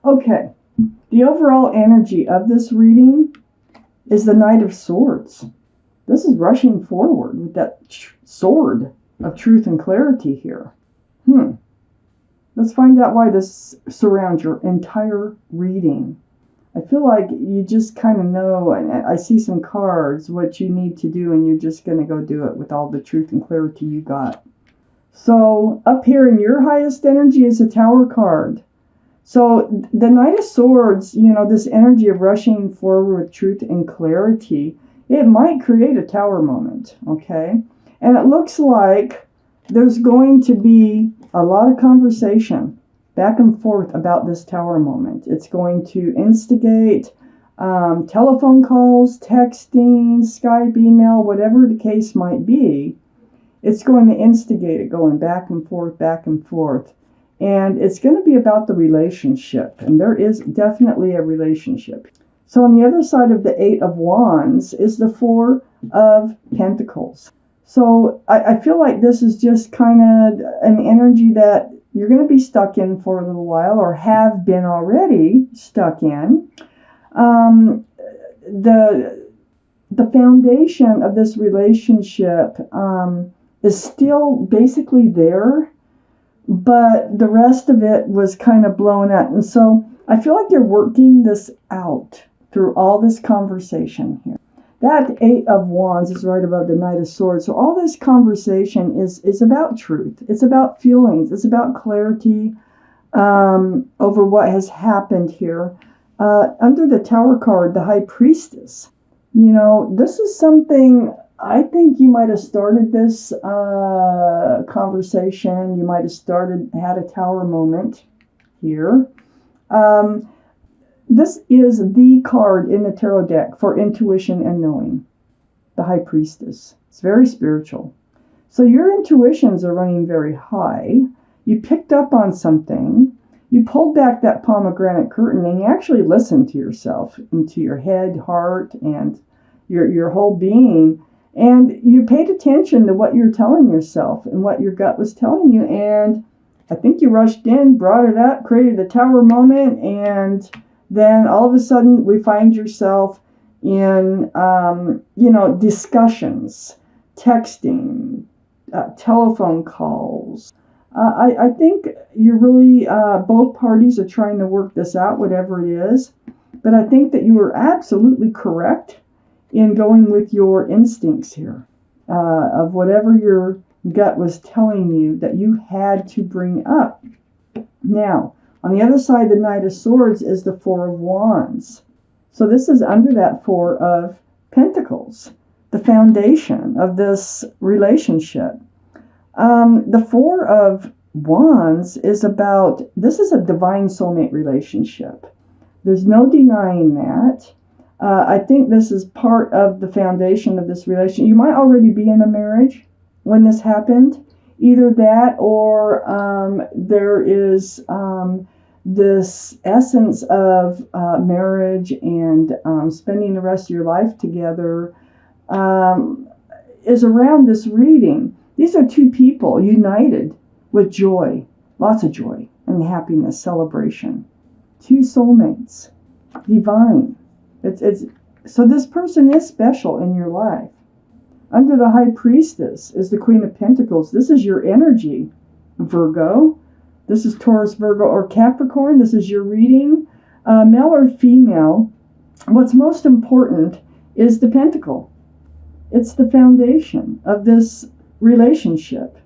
Okay, the overall energy of this reading is the Knight of Swords. This is rushing forward with that sword of truth and clarity here. Let's find out why this surrounds your entire reading. I feel like you just kind of know, and I see some cards, what you need to do, and you're just going to go do it with all the truth and clarity you got. So up here in your highest energy is a Tower card. So the Knight of Swords, this energy of rushing forward with truth and clarity, it might create a Tower moment, okay? And it looks like there's going to be a lot of conversation back and forth about this Tower moment. It's going to instigate telephone calls, texting, Skype, email, whatever the case might be. It's going to instigate it going back and forth, back and forth. And it's going to be about the relationship. And there is definitely a relationship. So on the other side of the Eight of Wands is the Four of Pentacles. So I feel like this is just kind of an energy that you're going to be stuck in for a little while, or have been already stuck in. The foundation of this relationship is still basically there, but the rest of it was kind of blown out. And so I feel like you're working this out through all this conversation here. That Eight of Wands is right above the Knight of Swords. So all this conversation is about truth. It's about feelings. It's about clarity over what has happened here. Under the Tower card, the High Priestess. This is something, I think you might have started this conversation. You might have had a Tower moment here. This is the card in the tarot deck for intuition and knowing. The High Priestess. It's very spiritual. So your intuitions are running very high. You picked up on something. You pulled back that pomegranate curtain and you actually listened to yourself, into your head, heart, and your whole being. And you paid attention to what you're telling yourself and what your gut was telling you. And I think you rushed in, brought it up, created a Tower moment, and then all of a sudden we find yourself in, discussions, texting, telephone calls. I think you're really, both parties are trying to work this out, whatever it is. But I think that you were absolutely correct in going with your instincts here, of whatever your gut was telling you that you had to bring up. Now, on the other side, the Knight of Swords is the Four of Wands. So this is under that Four of Pentacles, the foundation of this relationship. The Four of Wands is about, this is a divine soulmate relationship. There's no denying that. I think this is part of the foundation of this relation. You might already be in a marriage when this happened. Either that, or there is this essence of marriage and spending the rest of your life together is around this reading. These are two people united with joy, lots of joy and happiness, celebration. Two soulmates, divine. So this person is special in your life. Under the High Priestess is the Queen of Pentacles. This is your energy, Virgo. This is Taurus, Virgo, or Capricorn. This is your reading, male or female. What's most important is the pentacle. It's the foundation of this relationship.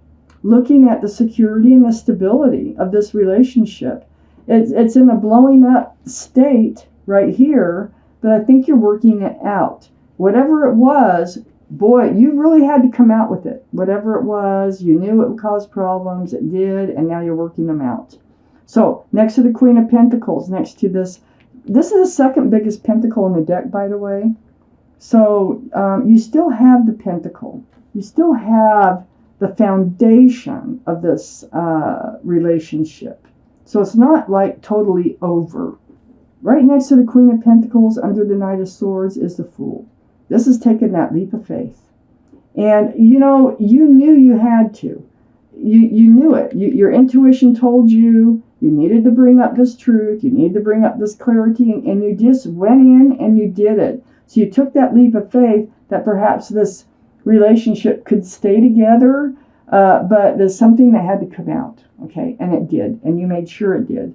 Looking at the security and the stability of this relationship. It's in a blowing up state right here, but I think you're working it out. Whatever it was, boy, you really had to come out with it. Whatever it was, you knew it would cause problems. It did, and now you're working them out. So next to the Queen of Pentacles, next to this is the second biggest pentacle in the deck, by the way. So you still have the pentacle. You still have the foundation of this relationship. So it's not like totally over. Right next to the Queen of Pentacles, under the Knight of Swords, is the Fool. This is taking that leap of faith. And, you knew you had to. You knew it. Your intuition told you You needed to bring up this truth. You needed to bring up this clarity, and you just went in and you did it. So you took that leap of faith that perhaps this relationship could stay together, but there's something that had to come out, okay? And it did, and you made sure it did.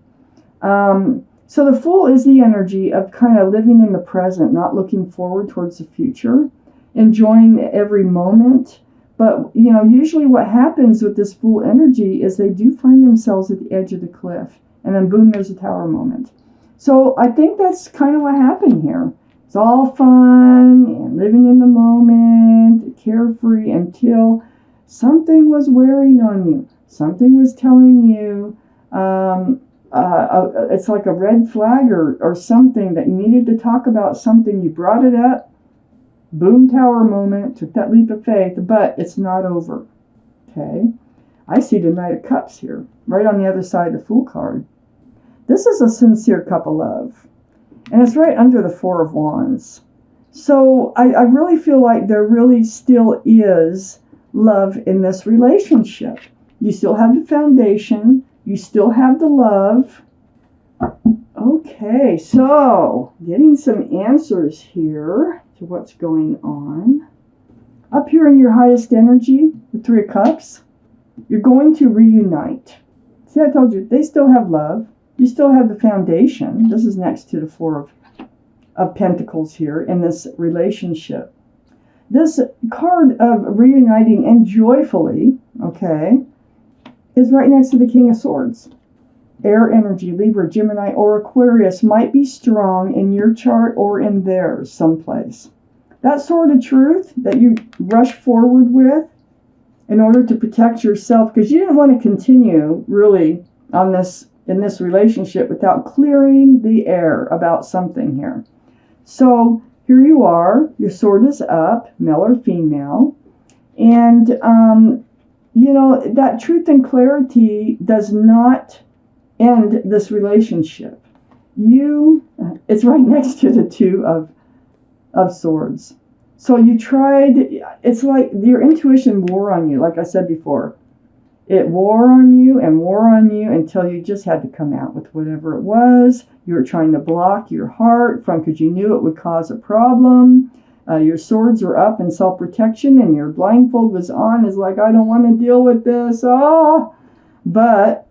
So the Fool is the energy of kind of living in the present, not looking forward towards the future, enjoying every moment. But, usually what happens with this Fool energy is they do find themselves at the edge of the cliff, and then boom, there's a tower moment. So I think that's kind of what happened here. It's all fun and living in the moment, carefree, until something was wearing on you. Something was telling you, it's like a red flag or something that you needed to talk about something. You brought it up. Boom, tower moment, took that leap of faith, but it's not over. Okay. I see the Knight of Cups here, right on the other side of the Fool card. This is a sincere cup of love. And it's right under the Four of Wands. So I really feel like there really still is love in this relationship. You still have the foundation. You still have the love. Okay, so getting some answers here to what's going on. Up here in your highest energy, the Three of Cups, you're going to reunite. See, I told you, they still have love. You still have the foundation. This is next to the Four of Pentacles here in this relationship. This card of reuniting and joyfully, okay, is right next to the King of Swords. Air energy, Libra, Gemini, or Aquarius might be strong in your chart or in theirs someplace. That sword of truth that you rush forward with in order to protect yourself, because you didn't want to continue really in this relationship without clearing the air about something here. So here you are, your sword is up, male or female, and that truth and clarity does not end this relationship. It's right next to the Two of Swords. So you tried, it's like your intuition wore on you, like I said before. It wore on you until you just had to come out with whatever it was. You were trying to block your heart from, because you knew it would cause a problem. Your swords are up in self-protection and your blindfold was on. It's like, I don't want to deal with this. But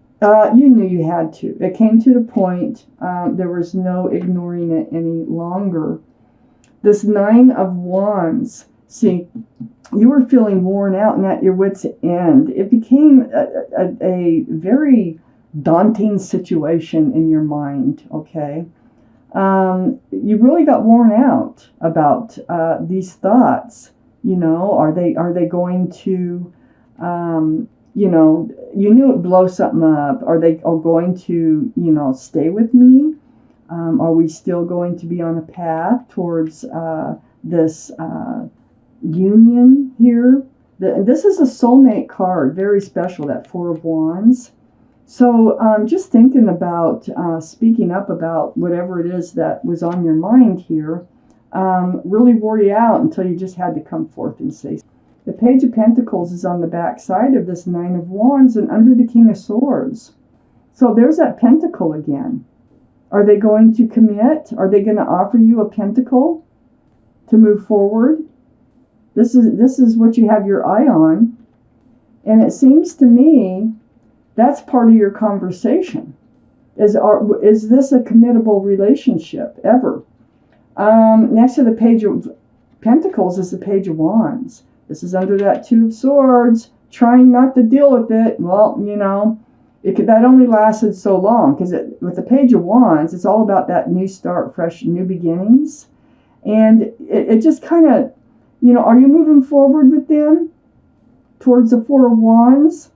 you knew you had to. It came to the point, there was no ignoring it any longer. This Nine of Wands, see, you were feeling worn out and at your wit's end. It became a very daunting situation in your mind, okay? You really got worn out about these thoughts. Are they going to, you knew it blow something up. Are they going to, stay with me? Are we still going to be on a path towards this union here? This is a soulmate card, very special, that Four of Wands. So just thinking about speaking up about whatever it is that was on your mind here really wore you out until you just had to come forth and say. The Page of Pentacles is on the back side of this Nine of Wands and under the King of Swords. So there's that pentacle again. Are they going to commit? Are they going to offer you a pentacle to move forward? This is what you have your eye on. And it seems to me that's part of your conversation. Is this a committable relationship ever? Next to the Page of Pentacles is the Page of Wands. This is under that Two of Swords, trying not to deal with it. Well, that only lasted so long, because with the Page of Wands, it's all about that new start, fresh, new beginnings. And it just kind of, are you moving forward with them towards the Four of Wands?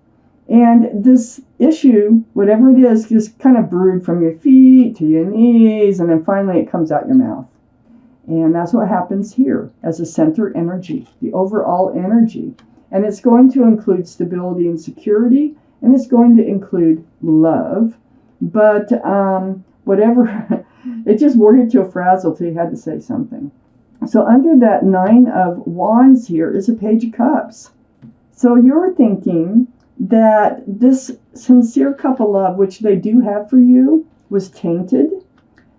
And this issue, whatever it is, just kind of brewed from your feet to your knees, and then finally it comes out your mouth. And that's what happens here as a center energy, the overall energy. And it's going to include stability and security, and it's going to include love. But whatever, it just wore you to a frazzle till you had to say something. So under that Nine of Wands here is a Page of Cups. So you're thinking, that this sincere cup of love, which they do have for you, was tainted,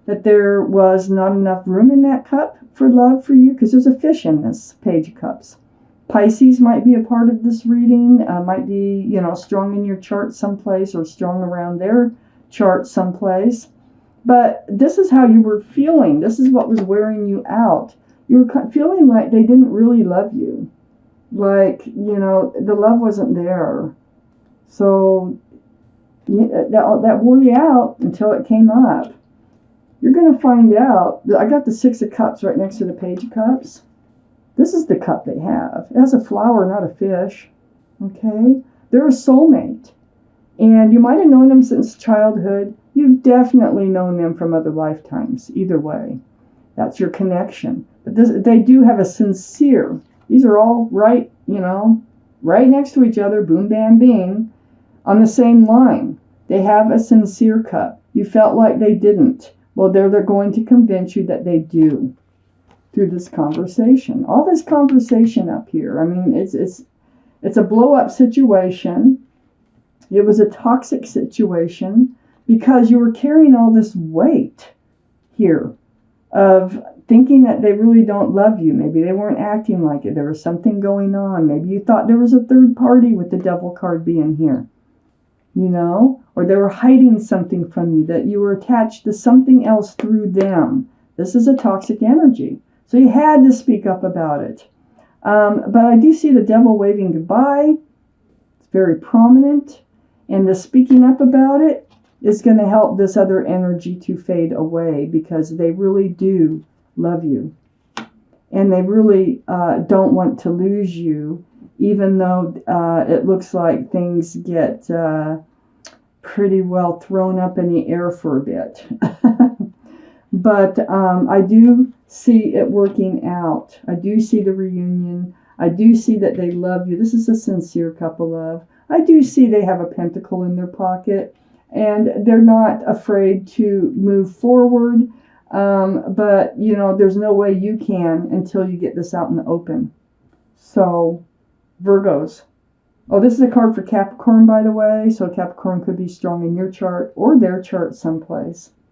that there was not enough room in that cup for love for you, because there's a fish in this page of cups. Pisces might be a part of this reading, might be, strong in your chart someplace or strong around their chart someplace. But this is how you were feeling. This is what was wearing you out. You were feeling like they didn't really love you. Like, the love wasn't there. So that wore you out until it came up. You're going to find out. I got the Six of Cups right next to the Page of Cups. This is the cup they have. It has a flower, not a fish. Okay? They're a soulmate. And you might have known them since childhood. You've definitely known them from other lifetimes. Either way. That's your connection. But they do have a sincere. These are all right next to each other. Boom, bam, bing. On the same line. They have a sincere cup. You felt like they didn't. Well, they're going to convince you that they do. Through this conversation. All this conversation up here. I mean, it's a blow-up situation. It was a toxic situation because you were carrying all this weight here of thinking that they really don't love you. Maybe they weren't acting like it. There was something going on. Maybe you thought there was a third party with the Devil card being here. Or they were hiding something from you, that you were attached to something else through them. This is a toxic energy. So you had to speak up about it. But I do see the Devil waving goodbye. It's very prominent. And the speaking up about it is going to help this other energy to fade away, because they really do love you. And they really don't want to lose you, even though it looks like things get pretty well thrown up in the air for a bit. But I do see it working out. I do see the reunion. I do see that they love you. This is a sincere couple love. I do see they have a pentacle in their pocket, and they're not afraid to move forward. But, there's no way you can until you get this out in the open. So, Virgos. Oh, this is a card for Capricorn, by the way. So Capricorn could be strong in your chart or their chart someplace.